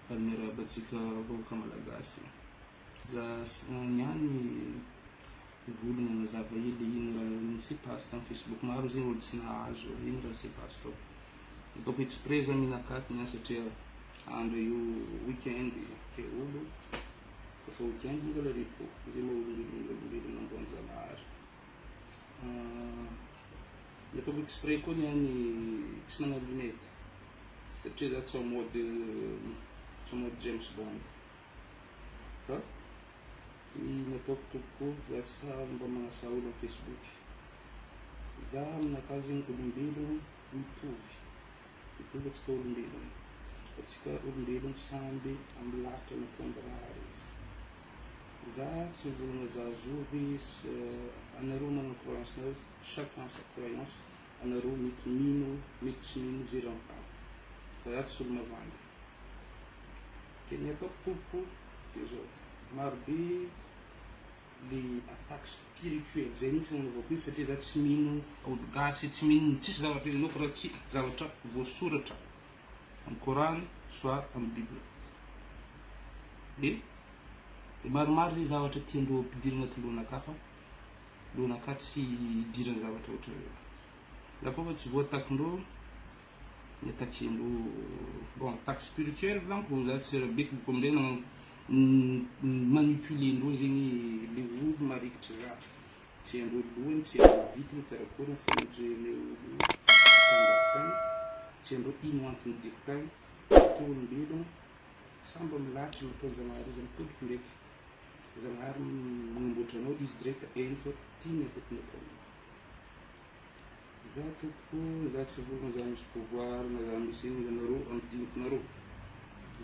fanirabantsika vahoaka malagasy. Za niany volana mazava hely ino raha tsy passe tamin'ny Facebook maro zegny olo tsy nahazo ino raha tsy passe tao. Ataoko exprès zany nakaty niany satria andro io weekend ke olo kofa weekend mbola repos zay moa olombelona namboan-janahary. Ataoko exprès koa niany tsy nagnano lunette satria za tsy mode James Bond. Fa ny ataoko tompoko za tsy mba magnasa olo amin'ny Facebook. Za aminakahy zegny olombelogno mitovy atsika olombelogno. Atsika olombelogno samby amin'ny lahatra natondrahary izy. Za tsy mivolagna za zovy anareo manana croyance nareo, chacun sa croyance, anareo mety mino mety tsy mino zay raha mipaka. Fa za tsy olo mavandy. Ke ny ataoko tompoko dia zao marobe le attaque spirituelle zay mihitsy nanaovako izy satria za tsy mino olo gasy, tsy mino tsisy zavatra izy raha tsy zavatra voasoratra amin'ny Korana soit amin'ny Bible. Dia maromaro zay zavatra tiandreo ampidirina anaty lohanahy fa lohanahy tsy idirana zavatra ohatran'izay. Raha koa fa tsy voatakindreo ny attaquendreo bon attaque spirituelle volaniko za tsy rabeko amindray manipulendreo zegny le olo marikitra za. Tsy andreo lohany, tsy andreo vitiny karakory ny famonjena olo tany, tsy andreo ino antony diako tany. Satria olombelogno samby amin'ny lahatra nataon-Janahary izy mitodika ndraiky. Janahary magnamboatra anao izy direct hainy fa tiany tokony ataonao. Za tompoko za tsy volagna za misy pouvoir na za misy ino anareo amin'ny dinikonareo.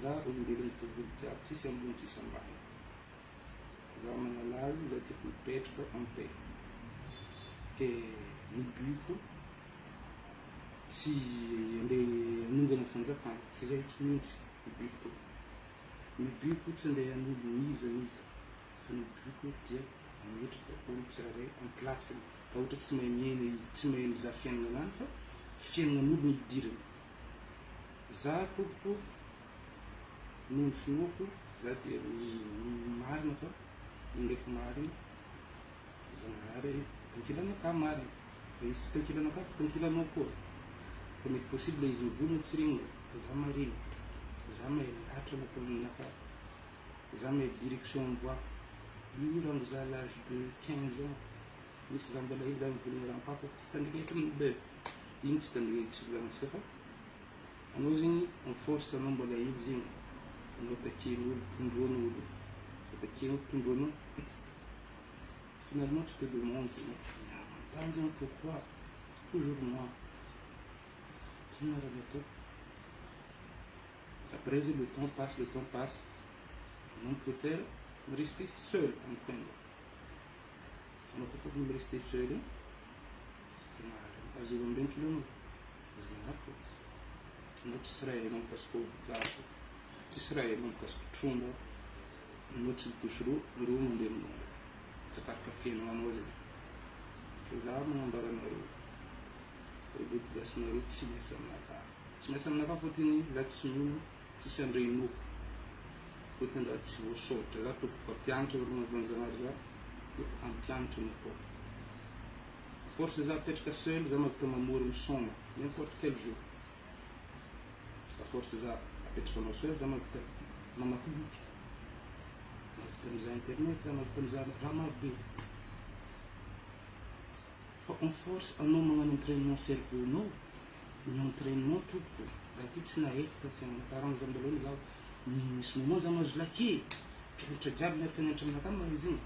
Za olombelogno mitovy jiaby, tsisy ambony tsisy ambany. Za magnalazy, za tiako mipetraka amin'ny paix. Ke ny but-ko tsy andeha hanongana fanjakana, tsy zay tsy mihitsy ny but-ko. Ny but-ko tsy andeha hanolo miza fa ny but-ko dia hametraka olo tsirairay amin'ny plasiny. Raha ohatra tsy mahay miaina izy, tsy mahay mizaha fiainanan'any fa fiainan'olo ny idirany. Za tompoko noho ny finoako, za dia marina fa io ndraiky marina Janahary tankilanakahy marina. Fa izy tsy tankilanakahy fa tankilanao koa. Fa mety possible izy mivolagna tsy regnina fa za marina. Za mahay lahatra nataony ninakahy. Za mahay direction miboaka. Io raha za l'âge de 15 ans. Misy za mbola hely za mivolagna raha mipapako tsy tandrinetsy amin'ny be. Ino tsy tandrinetsy volagnatsika fa anao zegny en force anao mbola hely zegny. Anao taken'olo, tondroan'olo. Taken'olo, tondroanao. Finalement tu te demandes, mais pourquoi toujours moi? Après le temps passe, on préfère rester seul en train de. On préfère me rester seul. C'est marrant. Parce que je me dis que c'est marrant. Não serai não casco gás, se serai não casco trumba, não te puxou, rumo de mão. Se tá café não anoze. Pesado não andar na rua. O grupo da senhora tinha essa nada. Tinha essa nada porque tinha já tinha se sendo inu. Porque ainda tinha o sol, já tô com pianto no banzamar já, pianto no pó. Força já pesca seul, já não tem amor no som, n'importe quel jour. A força já pesca no seul, já não tem na public. Nós temos a internet, já nós temos a ramarde. On force a não mangar um treino no cerveau, não treino tudo. Já tem na época que não param os ambulantes ao nesse momento já nós lá que eu já me reconheço que não tá mais assim.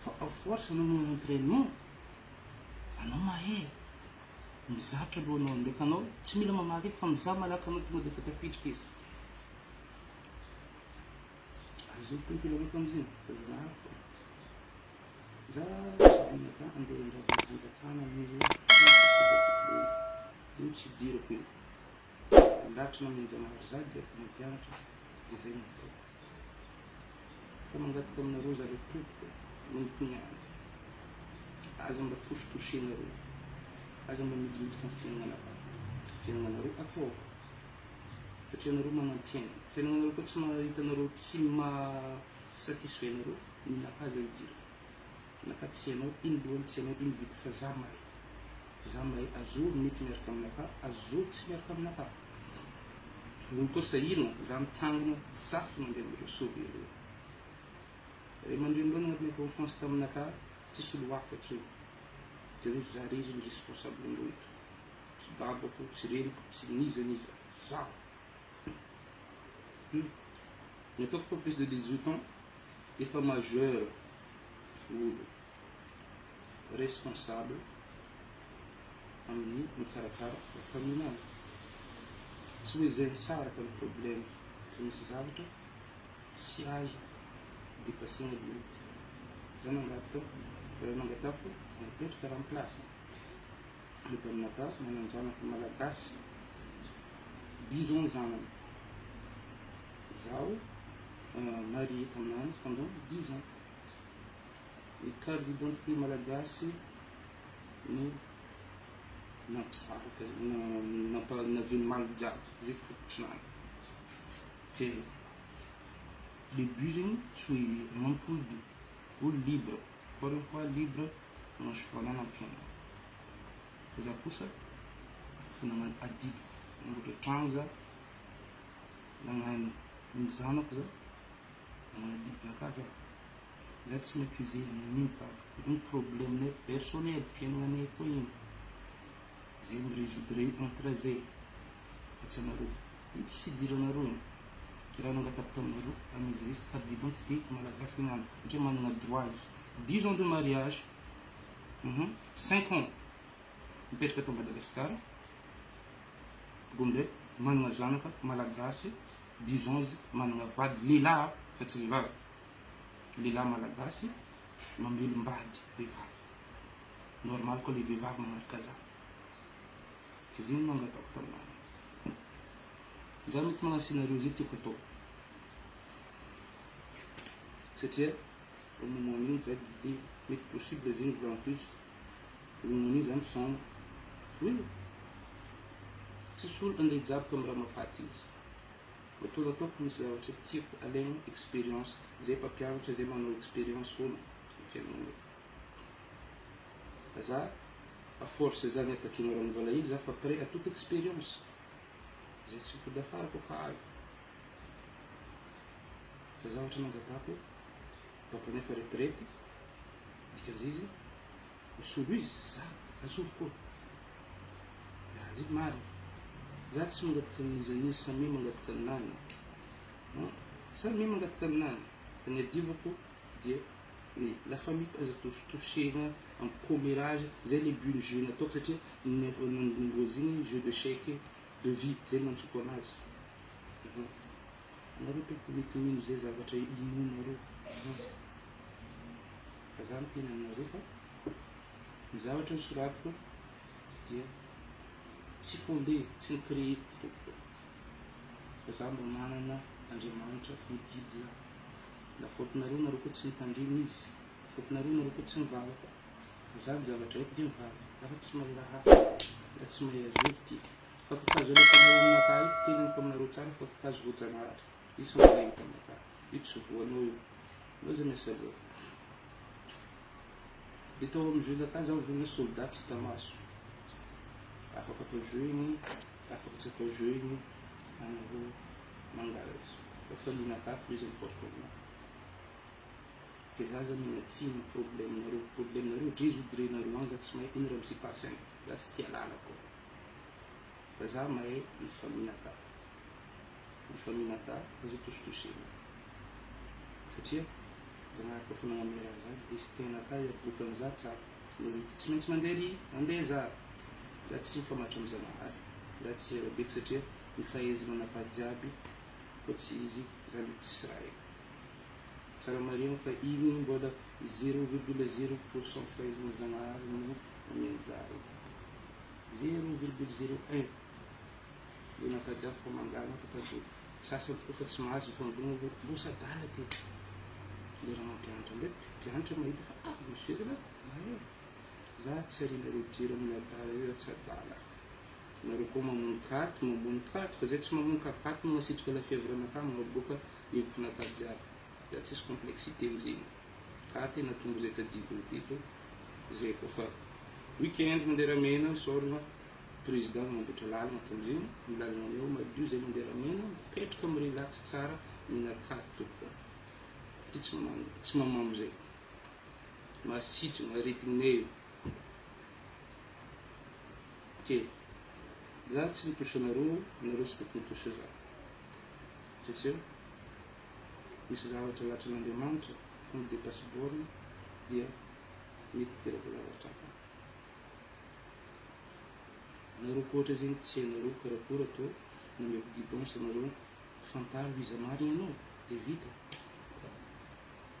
A força não mangar um treino, a não mais mizatra aloha anao ndraika anao tsy mila mamaky eky fa mizaha malaka anao tonga dia efa tafiditra izy. Azo tankilanao am'zay Janahary fa za dinaka andeha andrava fanjakana amin'izy io tsy dirako io. Andatra namin'ny Janahary za dia mampianatra dia zay no atao. Fa mangataka aminareo zareo tompoko nomponiany. Aza mba tositoshenareo. Aza mba midimidika amin'ny fiainanareo atao. satria anareo manam-piainana. Fiainanareo koa tsy mahitanareo tsy satisfait anareo, ninaka zay dira. Naka tsy hainao ino lohany, tsy hainao ino vita fa za mahay. Za mahay azo mety miaraka aminaka, azo tsy miaraka aminaka. Olo koa sahirana, za mitsangana, zafy mandeha amin'ireo sauver ireo. Ray aman-drenireo agnatin'ny confiance taminaka, tsisy olo hafa tsy hoe de hoe za rery ny responsable andreo eto. Tsy babako, tsy reniko, tsy niza, za. Ny ataoko fa plus de 18 ans, efa majeur olo responsable amin'ny mikarakara la famille nany. Tsy hoe zay nisaraka ny problème fa misy zavatra tsy azo dépasser ny limite. Za nangatako napetraka raha place. Mety aminaka mananjanaka malagasy 10 ans zanany. Zaho marié taminany pendant 10 ans. Ny carte d'identité malagasy no nampisaraka naveny maly jiaby zay fototrinany. Ke début zegny tsy hoe mampody olo libre, encore une fois libre no choix-nany amin'ny fiainana. Fa za kosa fa nagnano adidy, namboatra tragno za, nagnano ny zanako za, nagnano adidinaka za. Za tsy m'accuser n'ino fa iny problème personnel fiainagnanay koa iny. Zay mirésoudre entre zay. Fa tsy anareo. Iny tsy idiranareo iny. Raha nangatako taminareo amizy izy carte d'identité malagasy niany. Satria manana droit izy. 10 ans de mariage, 5 ans mipetraka ato Madagasikara, gombe manana zanaka malagasy, 10 ans izy manana vady lehilahy fa tsy vehivavy. Lehilahy malagasy mamelombady vehivavy. Normal koa le vehivavy manaraka za. Ke zay no nangatako taminany. Za mety magnano scénario zay tiako atao. Satria au moment igny za guidé mety possible zegny grand plus. Au moment igny za misombre. Oui. Tsisy olo andeha jiaby comme raha mahafaty izy. Ataoko ataoko misy zavatra tiako alaigna expérience. Zay mpampianatra, zay manao expérience foana ny fiainanay. Za à force zany attaquer raha novala izy za fa prêt à toute expérience. Zay tsy mipody afara koa fa avy. Fa zavatra nangatako papany efa retraite, dikazay izy misolo izy, za atsovo koa. Zay mary. Za tsy mangataka nizanizy samy mangataka ninany. Samy mangataka ninany. Fa ny adivako dia la famille azo toucher en commérage, zay le but jeu nataoko satria nangoaziny jeu d'échec de vie, zay nantsoko anazy. Nareo toko mety mino zay zavatra inonareo. Fa za miteny aminareo fa ny zavatra nisoratiko dia tsy fondé, tsy nicréé tompoko. Fa za mba manana Andriamanitra mididy za. La faute-nareo nareo koa tsy mitandriny izy. La faute-nareo nareo koa tsy mivavaka. Fa za ny zavatra haiko dia mivavaka. Lafa tsy mahay raha hafa, lafa tsy mahay azo ty. Fa kakazo alefanareo aminaka io, teneniko aminareo tsara fa kakazo voajanahary. Izy fa mazay hita aminaka. Io tsy voanao io. Loza miasa loha. Dia tao amin'ny jeu naka za mivona soldat tsy tamaso. Afaka atao jeu igny, afaka tsy atao jeu igny, anareo mangala izy. Fa faminaka plus important pour moi. Que za zany matsiny problème nareo résoudre nareo any za tsy mahay ino raha misy passé za tsy tia lalako. Fa za mahay ny faminaka. Ny faminaka azo tositosina. Satria zanahary koa fa nagname raha zany, destin-naka iaboaka an'iza tsara. Tsy maintsy mandeha za. Za tsy mifamatra amin'ny zanahary. Za tsy arabeky satria ny fahaizananaka jiaby koa tsy izy zany tsisy raha haiko. Tsara marina fa igny mbola 0,0% fahaizana zanahary no ameny za haiko. 0,01. Dia nakajiaby fa mangana fa tado. Sasany koa fa tsy mahazo fangona losa dala teo. Le raha mampianatra ndraiky, mpianatra mahita fa monsieur zany mahay. Za tsy arinareo jiro amin'ny adala io tsy adala. nareo koa mamono katy fa zay tsy mamono katy manasitraka la fiavranaka magnaboaka hevikonaka jiaby da tsisy complexité amizegny katy natombo zay tadidiny teto zay koa fa weekend mandeha ramena sorana président mamboatra lalana tamizegny milalana eo madio zay mandeha ramena mipetraka amy relax tsara minakaty tokoa ty tsy mamamo zay masitrana aretignay ok za tsy nitosy anareo tsy tokony hitosy za satria misy zavatra latra n'Andriamanitra tonga de passeport dia mety teraka zavatra hafa nareo koa ohatra zegny tsy hainareo karakory atao nameko guidance anareo fantaro iza marina anao de vita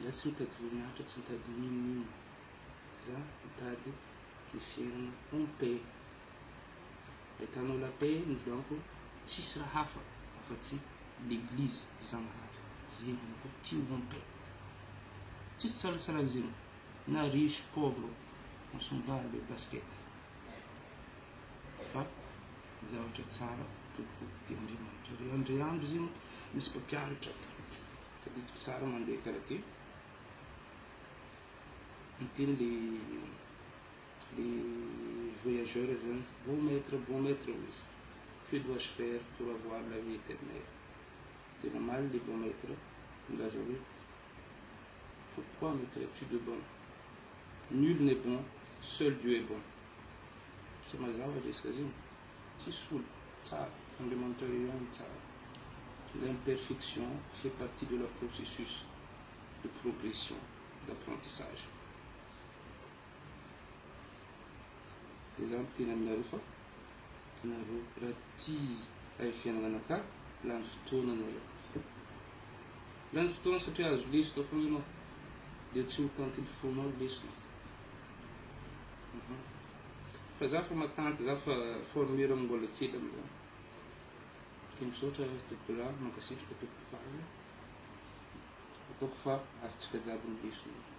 za tsy mitady voninahitra tsy mitady minimum za mitady ny fiainana en paix ahitanao la paix novolaniko tsisy raha hafa afa-tsy l'église Zanahary zegny anako tio en paix tsisy tsaratsara zegny na riche pauvre on s'en bat le basket fa zavatra tsara toko ty Andriamanitra andray andro zegny misy mpampianatra tadidiko tsara mandeha karaha ty miteny les voyageurs zany bon maître izy que dois-je faire pour avoir la vie éternelle tena mal les bons maîtres milaza hoe pourquoi me traites-tu de bon nul n'est bon seul Dieu est bon tsy mazava resaka zegny tsisy olo tsara Andriamanitra ihany tsara l'imperfection fait partie de la processus de progression d'apprentissage exemple tena aminareo fa nareo raha ty ay fiainananaka lany fotoana anareo lany fotoana satria azo lesona foana anao de tsy mitanty ny fonao lesona fa za fa matanty za fa former amy mbola kely amizao ke misaotra tompolahy mankasitraka tompovaly ataoko fa azotsika jiaby ny lesona